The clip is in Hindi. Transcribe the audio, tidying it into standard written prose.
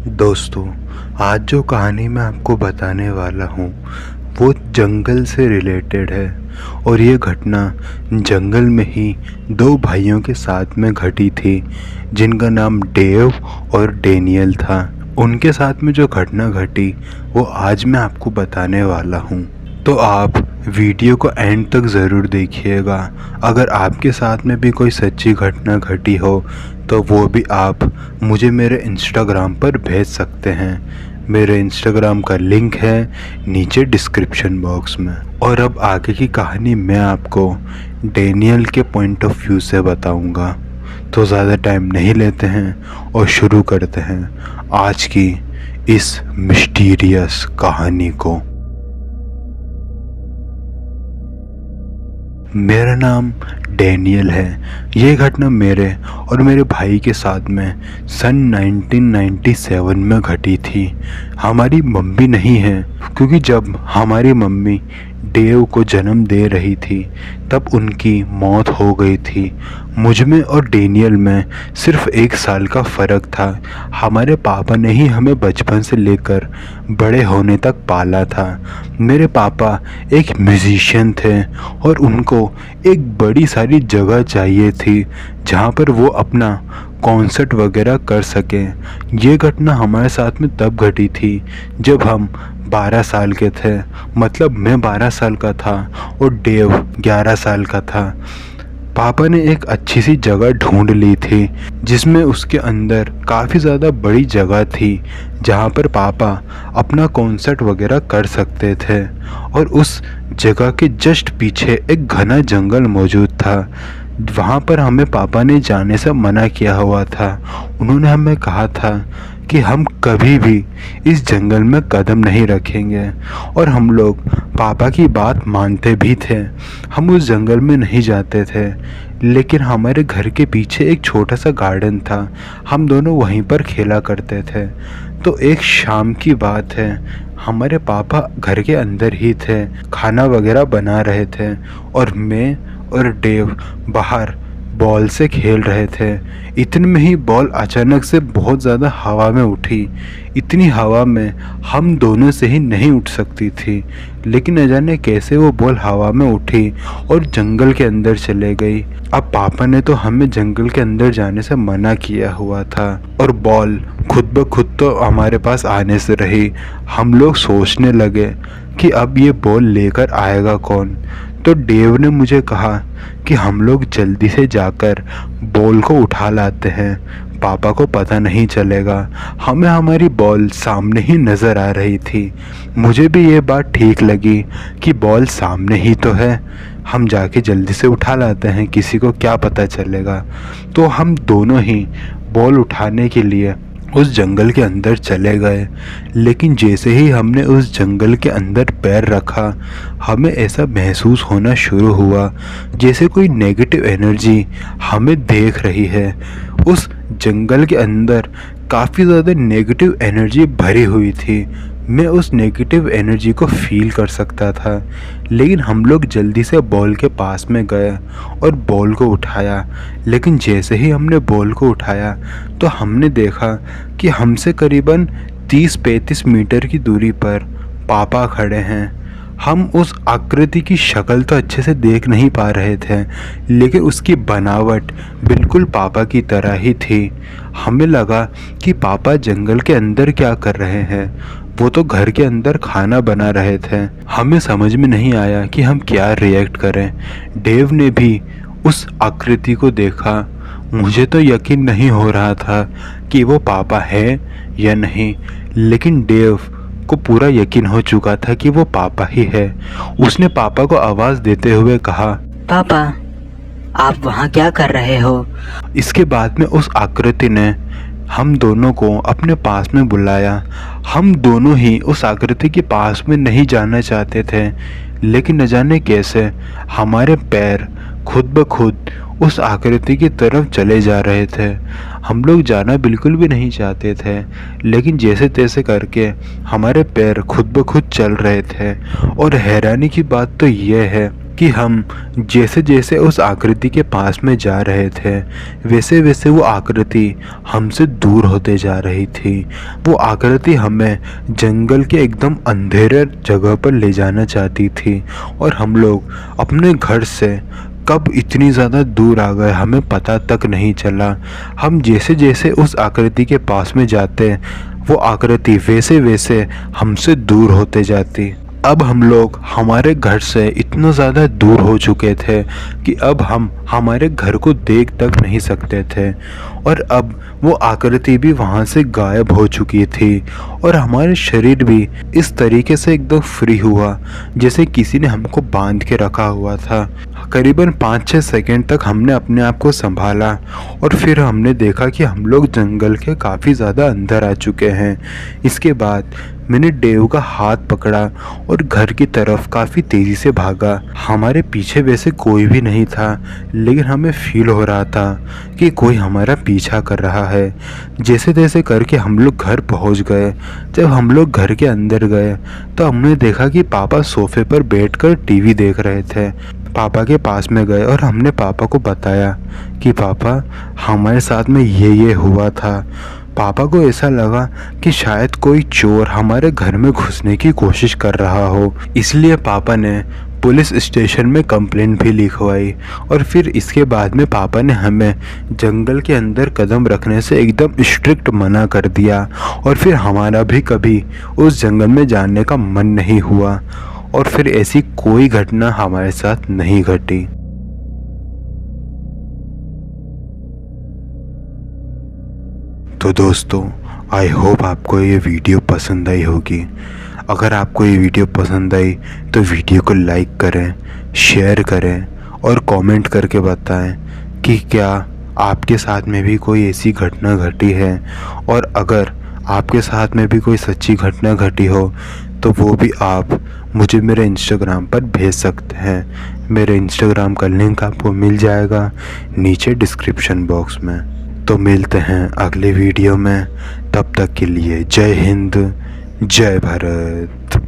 दोस्तों, आज जो कहानी मैं आपको बताने वाला हूँ वो जंगल से रिलेटेड है। और ये घटना जंगल में ही दो भाइयों के साथ में घटी थी जिनका नाम डेव और डेनियल था। उनके साथ में जो घटना घटी वो आज मैं आपको बताने वाला हूँ, तो आप वीडियो को एंड तक ज़रूर देखिएगा। अगर आपके साथ में भी कोई सच्ची घटना घटी हो तो वो भी आप मुझे मेरे इंस्टाग्राम पर भेज सकते हैं। मेरे इंस्टाग्राम का लिंक है नीचे डिस्क्रिप्शन बॉक्स में। और अब आगे की कहानी मैं आपको डेनियल के पॉइंट ऑफ व्यू से बताऊंगा। तो ज़्यादा टाइम नहीं लेते हैं और शुरू करते हैं आज की इस मिस्टीरियस कहानी को। मेरा नाम डेनियल है। ये घटना मेरे और मेरे भाई के साथ में सन 1997 में घटी थी। हमारी मम्मी नहीं है, क्योंकि जब हमारी मम्मी डेव को जन्म दे रही थी तब उनकी मौत हो गई थी। मुझ में और डेनियल में सिर्फ 1 साल का फ़र्क था। हमारे पापा ने ही हमें बचपन से लेकर बड़े होने तक पाला था। मेरे पापा एक म्यूज़िशियन थे और उनको एक बड़ी सारी जगह चाहिए थी जहाँ पर वो अपना कॉन्सर्ट वगैरह कर सकें। ये घटना हमारे साथ में तब घटी थी जब हम 12 साल के थे। मतलब मैं 12 साल का था और डेव 11 साल का था। पापा ने एक अच्छी सी जगह ढूंढ ली थी जिसमें उसके अंदर काफ़ी ज़्यादा बड़ी जगह थी जहाँ पर पापा अपना कॉन्सर्ट वगैरह कर सकते थे। और उस जगह के जस्ट पीछे एक घना जंगल मौजूद था। वहाँ पर हमें पापा ने जाने से मना किया हुआ था। उन्होंने हमें कहा था कि हम कभी भी इस जंगल में कदम नहीं रखेंगे। और हम लोग पापा की बात मानते भी थे। हम उस जंगल में नहीं जाते थे, लेकिन हमारे घर के पीछे एक छोटा सा गार्डन था। हम दोनों वहीं पर खेला करते थे। तो एक शाम की बात है, हमारे पापा घर के अंदर ही थे, खाना वगैरह बना रहे थे और मैं और डेव बाहर बॉल से खेल रहे थे। इतने में ही बॉल अचानक से बहुत ज़्यादा हवा में उठी। इतनी हवा में हम दोनों से ही नहीं उठ सकती थी, लेकिन न जाने कैसे वो बॉल हवा में उठी और जंगल के अंदर चले गई। अब पापा ने तो हमें जंगल के अंदर जाने से मना किया हुआ था और बॉल खुद ब खुद तो हमारे पास आने से रही। हम लोग सोचने लगे कि अब ये बॉल लेकर आएगा कौन। तो डेव ने मुझे कहा कि हम लोग जल्दी से जाकर बॉल को उठा लाते हैं, पापा को पता नहीं चलेगा। हमें हमारी बॉल सामने ही नज़र आ रही थी। मुझे भी ये बात ठीक लगी कि बॉल सामने ही तो है, हम जाके जल्दी से उठा लाते हैं, किसी को क्या पता चलेगा। तो हम दोनों ही बॉल उठाने के लिए उस जंगल के अंदर चले गए। लेकिन जैसे ही हमने उस जंगल के अंदर पैर रखा, हमें ऐसा महसूस होना शुरू हुआ जैसे कोई नेगेटिव एनर्जी हमें देख रही है। उस जंगल के अंदर काफ़ी ज़्यादा नेगेटिव एनर्जी भरी हुई थी। मैं उस नेगेटिव एनर्जी को फील कर सकता था। लेकिन हम लोग जल्दी से बॉल के पास में गए और बॉल को उठाया। लेकिन जैसे ही हमने बॉल को उठाया तो हमने देखा कि हमसे करीबन 30-35 मीटर की दूरी पर पापा खड़े हैं। हम उस आकृति की शक्ल तो अच्छे से देख नहीं पा रहे थे, लेकिन उसकी बनावट बिल्कुल पापा की तरह ही थी। हमें लगा कि पापा जंगल के अंदर क्या कर रहे हैं। वो तो घर के अंदर खाना बना रहे थे। हमें समझ में नहीं आया कि हम क्या रिएक्ट करें। डेव ने भी उस आकृति को देखा। मुझे तो यकीन नहीं हो रहा था कि वो पापा है या नहीं, लेकिन डेव को पूरा यकीन हो चुका था कि वो पापा ही है। उसने पापा को आवाज़ देते हुए कहा, पापा, आप वहाँ क्या कर रहे हो? इसके बाद में उस आकृति ने हम दोनों को अपने पास में बुलाया। हम दोनों ही उस आकृति के पास में नहीं जाना चाहते थे, लेकिन न जाने कैसे हमारे पैर खुद ब खुद उस आकृति की तरफ चले जा रहे थे। हम लोग जाना बिल्कुल भी नहीं चाहते थे, लेकिन जैसे तैसे करके हमारे पैर खुद ब खुद चल रहे थे। और हैरानी की बात तो यह है कि हम जैसे जैसे उस आकृति के पास में जा रहे थे वैसे वैसे वो आकृति हमसे दूर होते जा रही थी। वो आकृति हमें जंगल के एकदम अंधेरे जगह पर ले जाना चाहती थी और हम लोग अपने घर से कब इतनी ज़्यादा दूर आ गए हमें पता तक नहीं चला। हम जैसे जैसे उस आकृति के पास में जाते वो आकृति वैसे वैसे हमसे दूर होते जाती। अब हम लोग हमारे घर से इतना ज़्यादा दूर हो चुके थे कि अब हम हमारे घर को देख तक नहीं सकते थे और अब वो आकृति भी वहाँ से गायब हो चुकी थी और हमारे शरीर भी इस तरीके से एकदम फ्री हुआ जैसे किसी ने हमको बांध के रखा हुआ था। करीबन 5-6 सेकंड तक हमने अपने आप को संभाला और फिर हमने देखा कि हम लोग जंगल के काफ़ी ज़्यादा अंदर आ चुके हैं। इसके बाद मैंने डेव का हाथ पकड़ा और घर की तरफ काफ़ी तेज़ी से भागा। हमारे पीछे वैसे कोई भी नहीं था लेकिन हमें फील हो रहा था कि कोई हमारा पीछा कर रहा है। जैसे तैसे करके हम लोग घर पहुंच गए। जब हम लोग घर के अंदर गए तो हमने देखा कि पापा सोफे पर बैठकर टीवी देख रहे थे। पापा के पास में गए और हमने पापा को बताया कि पापा हमारे साथ में ये हुआ था। पापा को ऐसा लगा कि शायद कोई चोर हमारे घर में घुसने की कोशिश कर रहा हो, इसलिए पापा ने पुलिस स्टेशन में कंप्लेंट भी लिखवाई और फिर इसके बाद में पापा ने हमें जंगल के अंदर कदम रखने से एकदम स्ट्रिक्ट मना कर दिया और फिर हमारा भी कभी उस जंगल में जाने का मन नहीं हुआ और फिर ऐसी कोई घटना हमारे साथ नहीं घटी। तो दोस्तों आई होप आपको ये वीडियो पसंद आई होगी। अगर आपको ये वीडियो पसंद आई तो वीडियो को लाइक करें, शेयर करें और कमेंट करके बताएं कि क्या आपके साथ में भी कोई ऐसी घटना घटी है और अगर आपके साथ में भी कोई सच्ची घटना घटी हो तो वो भी आप मुझे मेरे इंस्टाग्राम पर भेज सकते हैं। मेरे इंस्टाग्राम का लिंक आपको मिल जाएगा नीचे डिस्क्रिप्शन बॉक्स में। तो मिलते हैं अगले वीडियो में, तब तक के लिए जय हिंद, जय भारत।